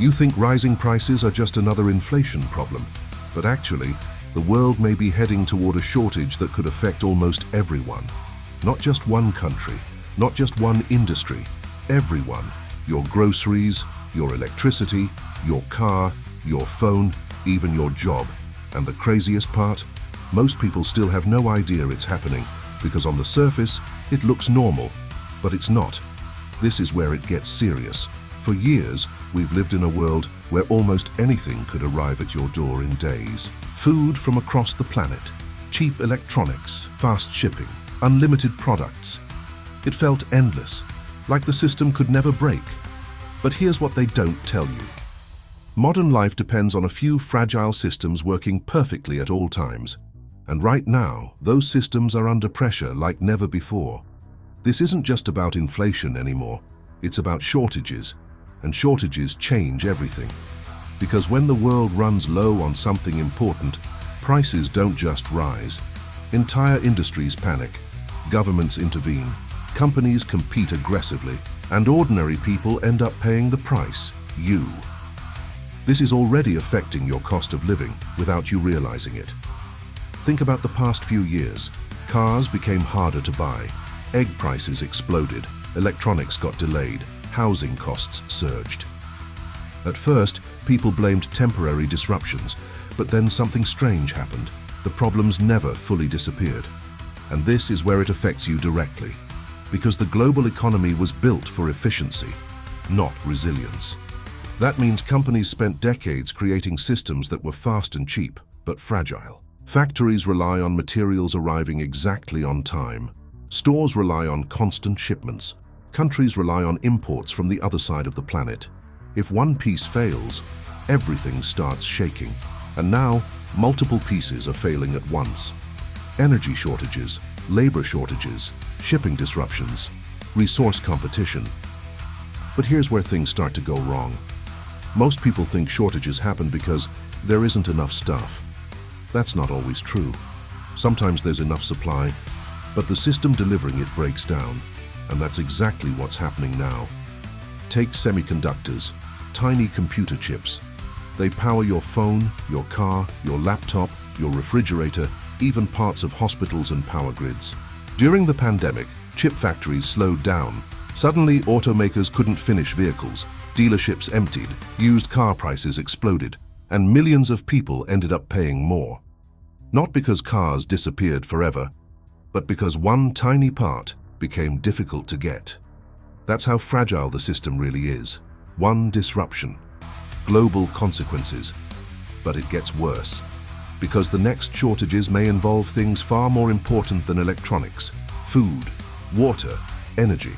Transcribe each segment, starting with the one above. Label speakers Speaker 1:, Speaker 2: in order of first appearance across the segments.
Speaker 1: You think rising prices are just another inflation problem, but actually, the world may be heading toward a shortage that could affect almost everyone. Not just one country, not just one industry, everyone. Your groceries, your electricity, your car, your phone, even your job. And the craziest part? Most people still have no idea it's happening because on the surface, it looks normal, but it's not. This is where it gets serious. For years, we've lived in a world where almost anything could arrive at your door in days. Food from across the planet, cheap electronics, fast shipping, unlimited products. It felt endless, like the system could never break. But here's what they don't tell you. Modern life depends on a few fragile systems working perfectly at all times. And right now, those systems are under pressure like never before. This isn't just about inflation anymore. It's about shortages. And shortages change everything. Because when the world runs low on something important, prices don't just rise. Entire industries panic. Governments intervene. Companies compete aggressively. And ordinary people end up paying the price, you. This is already affecting your cost of living without you realizing it. Think about the past few years. Cars became harder to buy. Egg prices exploded. Electronics got delayed. Housing costs surged. At first, people blamed temporary disruptions, but then something strange happened. The problems never fully disappeared. And this is where it affects you directly. Because the global economy was built for efficiency, not resilience. That means companies spent decades creating systems that were fast and cheap, but fragile. Factories rely on materials arriving exactly on time. Stores rely on constant shipments. Countries rely on imports from the other side of the planet. If one piece fails, everything starts shaking. And now, multiple pieces are failing at once. Energy shortages, labor shortages, shipping disruptions, resource competition. But here's where things start to go wrong. Most people think shortages happen because there isn't enough stuff. That's not always true. Sometimes there's enough supply, but the system delivering it breaks down. And that's exactly what's happening now. Take semiconductors, tiny computer chips. They power your phone, your car, your laptop, your refrigerator, even parts of hospitals and power grids. During the pandemic, chip factories slowed down. Suddenly, automakers couldn't finish vehicles. Dealerships emptied, used car prices exploded, and millions of people ended up paying more. Not because cars disappeared forever, but because one tiny part became difficult to get. That's how fragile the system really is. One disruption, global consequences. But it gets worse, because the next shortages may involve things far more important than electronics: food, water, energy,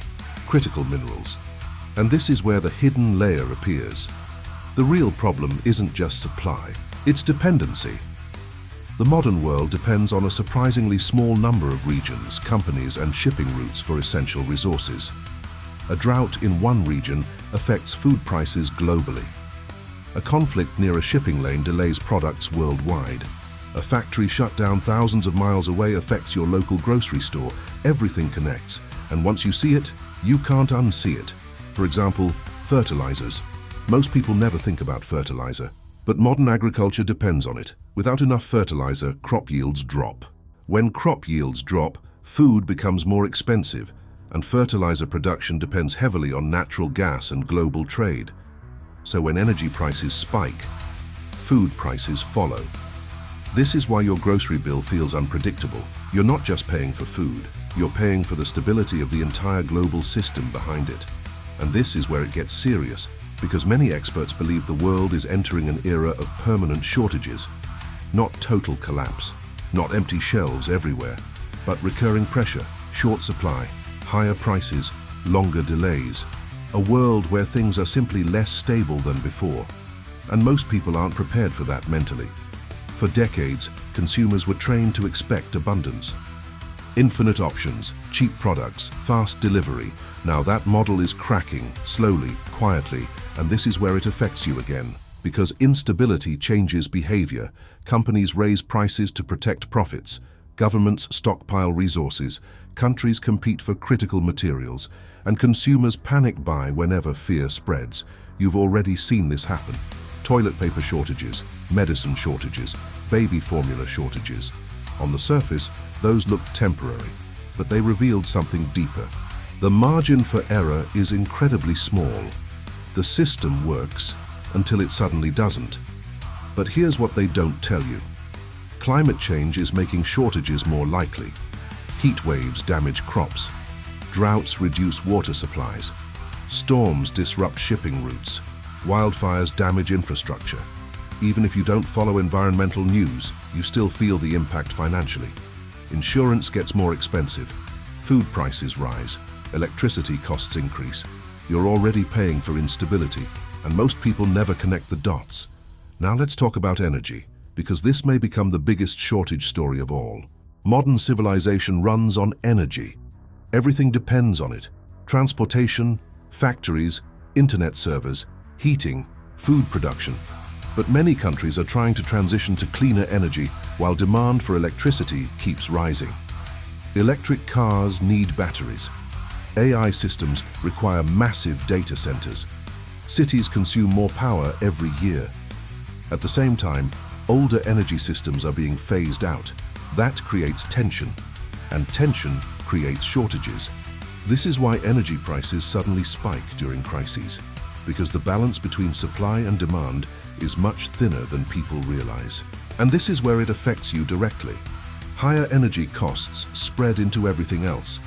Speaker 1: critical minerals. And this is where the hidden layer appears. The real problem isn't just supply, it's dependency. The modern world depends on a surprisingly small number of regions, companies, and shipping routes for essential resources. A drought in one region affects food prices globally. A conflict near a shipping lane delays products worldwide. A factory shut down thousands of miles away affects your local grocery store. Everything connects, and once you see it, you can't unsee it. For example, fertilizers. Most people never think about fertilizer, but modern agriculture depends on it. Without enough fertilizer, crop yields drop. When crop yields drop, food becomes more expensive, and fertilizer production depends heavily on natural gas and global trade. So when energy prices spike, food prices follow. This is why your grocery bill feels unpredictable. You're not just paying for food, you're paying for the stability of the entire global system behind it. And this is where it gets serious, because many experts believe the world is entering an era of permanent shortages. Not total collapse, not empty shelves everywhere, but recurring pressure, short supply, higher prices, longer delays. A world where things are simply less stable than before. And most people aren't prepared for that mentally. For decades, consumers were trained to expect abundance. Infinite options, cheap products, fast delivery. Now that model is cracking, slowly, quietly, and this is where it affects you again. Because instability changes behavior, companies raise prices to protect profits, governments stockpile resources, countries compete for critical materials, and consumers panic buy whenever fear spreads. You've already seen this happen. Toilet paper shortages, medicine shortages, baby formula shortages. On the surface, those looked temporary, but they revealed something deeper. The margin for error is incredibly small. The system works until it suddenly doesn't. But here's what they don't tell you. Climate change is making shortages more likely. Heat waves damage crops. Droughts reduce water supplies. Storms disrupt shipping routes. Wildfires damage infrastructure. Even if you don't follow environmental news, you still feel the impact financially. Insurance gets more expensive. Food prices rise. Electricity costs increase. You're already paying for instability, and most people never connect the dots. Now let's talk about energy, because this may become the biggest shortage story of all. Modern civilization runs on energy. Everything depends on it. Transportation, factories, internet servers, heating, food production. But many countries are trying to transition to cleaner energy while demand for electricity keeps rising. Electric cars need batteries. AI systems require massive data centers. Cities consume more power every year. At the same time, older energy systems are being phased out. That creates tension, and tension creates shortages. This is why energy prices suddenly spike during crises, because the balance between supply and demand is much thinner than people realize. And this is where it affects you directly. Higher energy costs spread into everything else.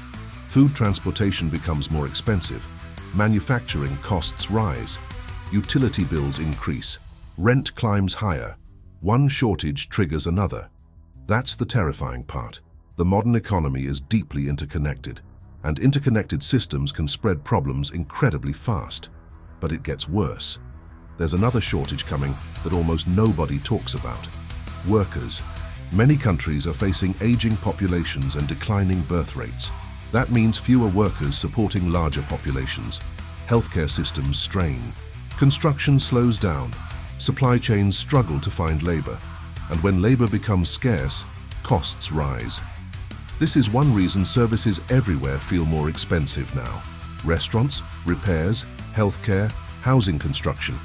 Speaker 1: Food transportation becomes more expensive. Manufacturing costs rise. Utility bills increase. Rent climbs higher. One shortage triggers another. That's the terrifying part. The modern economy is deeply interconnected, and interconnected systems can spread problems incredibly fast. But it gets worse. There's another shortage coming that almost nobody talks about. Workers. Many countries are facing aging populations and declining birth rates. That means fewer workers supporting larger populations. Healthcare systems strain. Construction slows down. Supply chains struggle to find labor. And when labor becomes scarce, costs rise. This is one reason services everywhere feel more expensive now. Restaurants, repairs, healthcare, housing construction.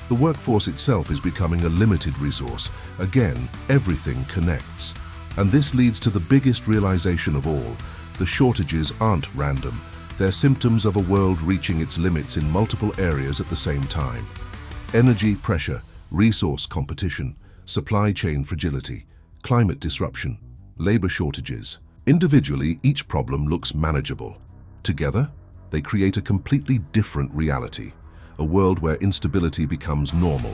Speaker 1: The workforce itself is becoming a limited resource. Again, everything connects. And this leads to the biggest realization of all. The shortages aren't random. They're symptoms of a world reaching its limits in multiple areas at the same time. Energy pressure, resource competition, supply chain fragility, climate disruption, labor shortages. Individually, each problem looks manageable. Together, they create a completely different reality. A world where instability becomes normal.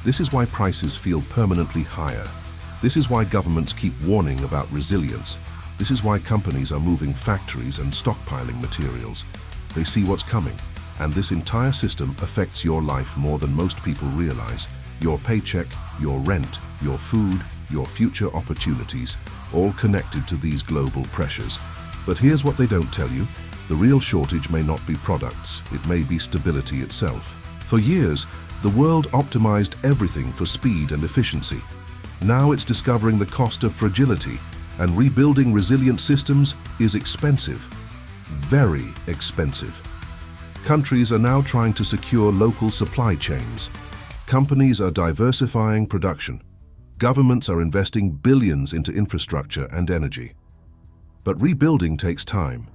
Speaker 1: This is why prices feel permanently higher. This is why governments keep warning about resilience. This is why companies are moving factories and stockpiling materials. They see what's coming, and this entire system affects your life more than most people realize. Your paycheck, your rent, your food, your future opportunities, all connected to these global pressures. But here's what they don't tell you. The real shortage may not be products, it may be stability itself. For years, the world optimized everything for speed and efficiency. Now it's discovering the cost of fragility, and rebuilding resilient systems is expensive. Very expensive. Countries are now trying to secure local supply chains. Companies are diversifying production. Governments are investing billions into infrastructure and energy. But rebuilding takes time.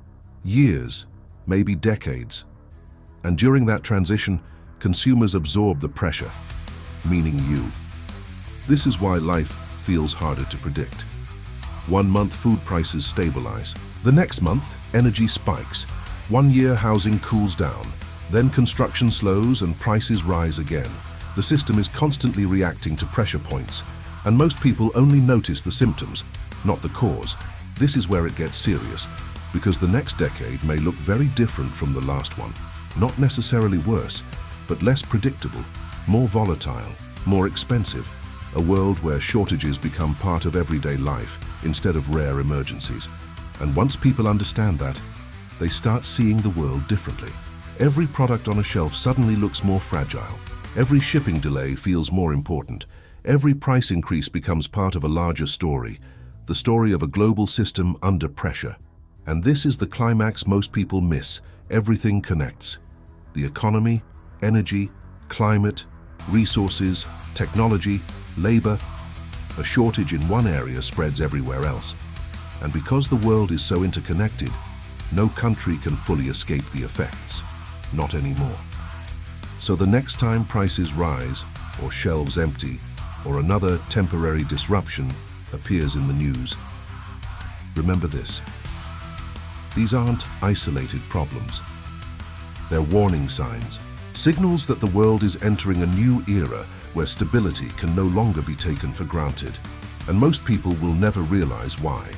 Speaker 1: Years, maybe decades. And during that transition, consumers absorb the pressure, meaning you. This is why life feels harder to predict. 1 month food prices stabilize. The next month, energy spikes. 1 year housing cools down. Then construction slows and prices rise again. The system is constantly reacting to pressure points, and most people only notice the symptoms, not the cause. This is where it gets serious. Because the next decade may look very different from the last one. Not necessarily worse, but less predictable, more volatile, more expensive. A world where shortages become part of everyday life instead of rare emergencies. And once people understand that, they start seeing the world differently. Every product on a shelf suddenly looks more fragile. Every shipping delay feels more important. Every price increase becomes part of a larger story, the story of a global system under pressure. And this is the climax most people miss. Everything connects. The economy, energy, climate, resources, technology, labor. A shortage in one area spreads everywhere else. And because the world is so interconnected, no country can fully escape the effects. Not anymore. So the next time prices rise, or shelves empty, or another temporary disruption appears in the news, remember this. These aren't isolated problems. They're warning signs, signals that the world is entering a new era where stability can no longer be taken for granted, and most people will never realize why.